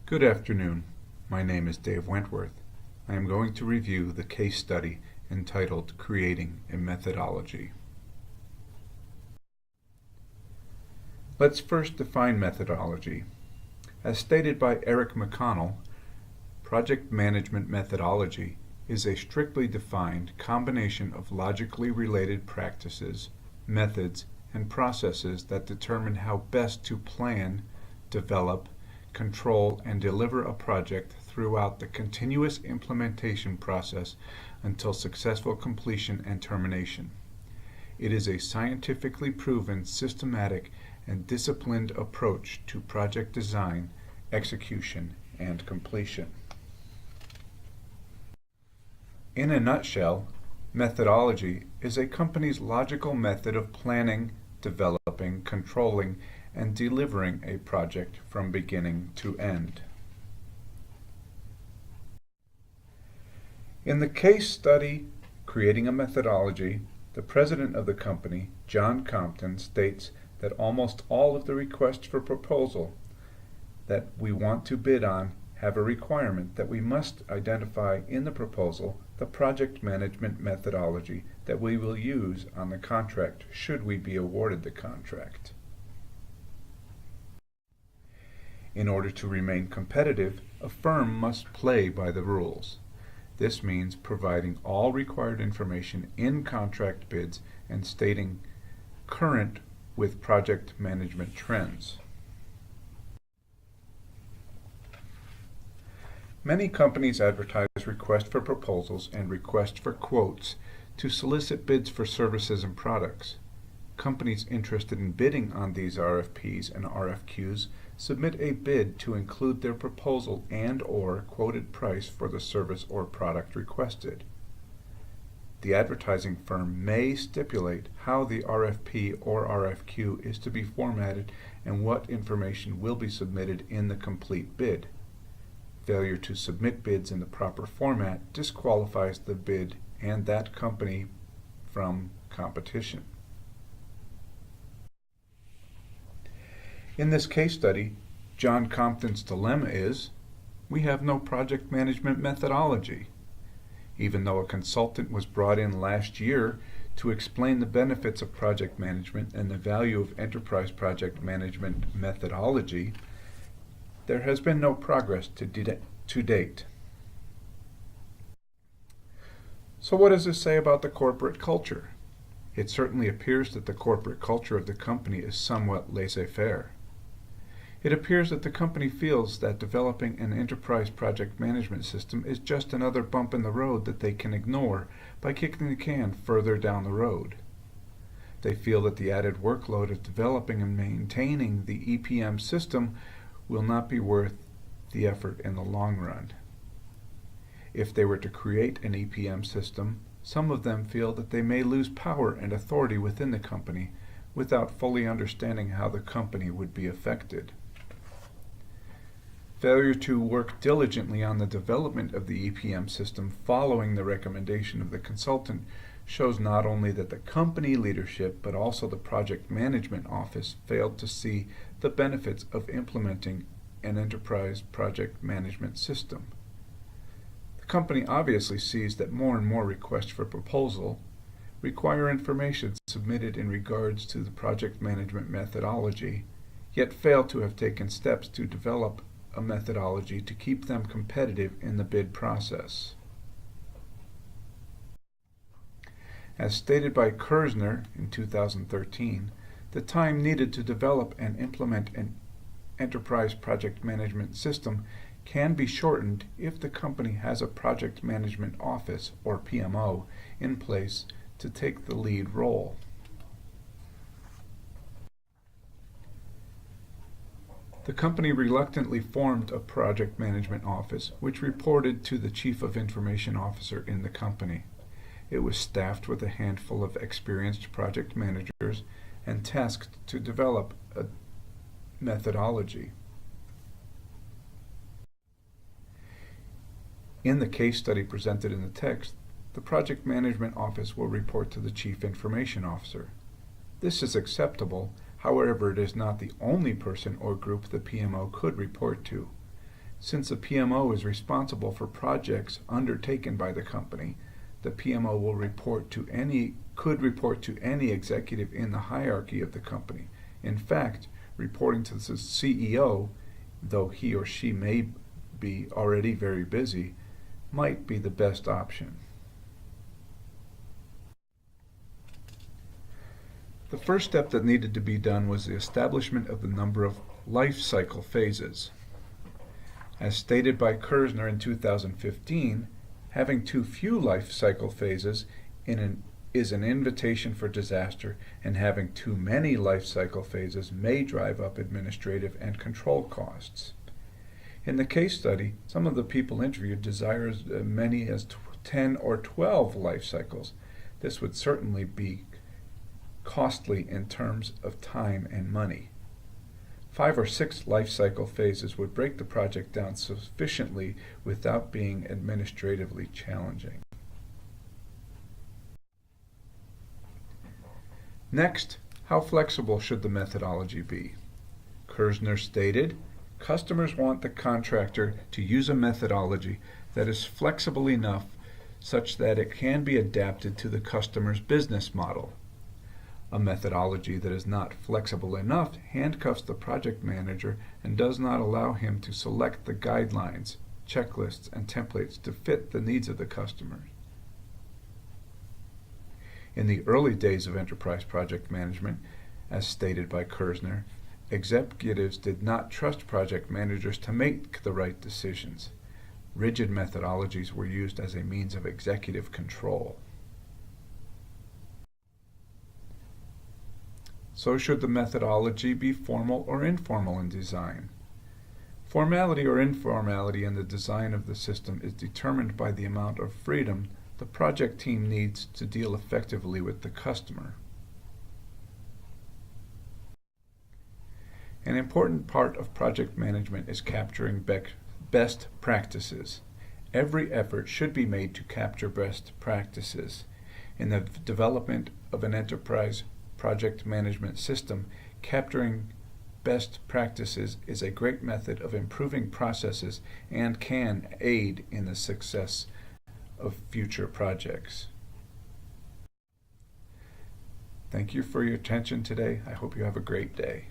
Good afternoon. My name is Dave Wentworth. I am going to review the case study entitled Creating a Methodology. Let's first define methodology. As stated by Eric McConnell, project management methodology is a strictly defined combination of logically related practices, methods, and processes that determine how best to plan, develop, control, and deliver a project throughout the continuous implementation process until successful completion and termination. It is a scientifically proven, systematic, and disciplined approach to project design, execution, and completion. In a nutshell, methodology is a company's logical method of planning, developing, controlling, and delivering a project from beginning to end. In the case study, Creating a Methodology, the president of the company, John Compton, states that almost all of the requests for proposal that we want to bid on have a requirement that we must identify in the proposal the project management methodology that we will use on the contract should we be awarded the contract. In order to remain competitive, a firm must play by the rules. This means providing all required information in contract bids and stating current with project management trends. Many companies advertise requests for proposals and requests for quotes to solicit bids for services and products. Companies interested in bidding on these RFPs and RFQs submit a bid to include their proposal and/or quoted price for the service or product requested. The advertising firm may stipulate how the RFP or RFQ is to be formatted and what information will be submitted in the complete bid. Failure to submit bids in the proper format disqualifies the bid and that company from competition. In this case study, John Compton's dilemma is, we have no project management methodology. Even though a consultant was brought in last year to explain the benefits of project management and the value of enterprise project management methodology, there has been no progress to date. So what does this say about the corporate culture? It certainly appears that the corporate culture of the company is somewhat laissez-faire. It appears that the company feels that developing an enterprise project management system is just another bump in the road that they can ignore by kicking the can further down the road. They feel that the added workload of developing and maintaining the EPM system will not be worth the effort in the long run. If they were to create an EPM system, some of them feel that they may lose power and authority within the company without fully understanding how the company would be affected. Failure to work diligently on the development of the EPM system following the recommendation of the consultant shows not only that the company leadership but also the project management office failed to see the benefits of implementing an enterprise project management system. The company obviously sees that more and more requests for proposal require information submitted in regards to the project management methodology, yet fail to have taken steps to develop a methodology to keep them competitive in the bid process. As stated by Kersner in 2013, the time needed to develop and implement an enterprise project management system can be shortened if the company has a project management office, or PMO, in place to take the lead role. The company reluctantly formed a project management office, which reported to the Chief of Information Officer in the company. It was staffed with a handful of experienced project managers and tasked to develop a methodology. In the case study presented in the text, the project management office will report to the Chief Information Officer. This is acceptable. However, it is not the only person or group the PMO could report to. Since the PMO is responsible for projects undertaken by the company, the PMO could report to any executive in the hierarchy of the company. In fact, reporting to the CEO, though he or she may be already very busy, might be the best option. The first step that needed to be done was the establishment of the number of life cycle phases. As stated by Kersner in 2015, having too few life cycle phases is an invitation for disaster, and having too many life cycle phases may drive up administrative and control costs. In the case study, some of the people interviewed desire as many as 10 or 12 life cycles. This would certainly be costly in terms of time and money. 5 or 6 life cycle phases would break the project down sufficiently without being administratively challenging. Next, how flexible should the methodology be? Kersner stated, customers want the contractor to use a methodology that is flexible enough such that it can be adapted to the customer's business model. A methodology that is not flexible enough handcuffs the project manager and does not allow him to select the guidelines, checklists, and templates to fit the needs of the customer. In the early days of enterprise project management, as stated by Kersner, executives did not trust project managers to make the right decisions. Rigid methodologies were used as a means of executive control. So should the methodology be formal or informal in design? Formality or informality in the design of the system is determined by the amount of freedom the project team needs to deal effectively with the customer. An important part of project management is capturing best practices. Every effort should be made to capture best practices. In the development of an enterprise project management system, capturing best practices is a great method of improving processes and can aid in the success of future projects. Thank you for your attention today. I hope you have a great day.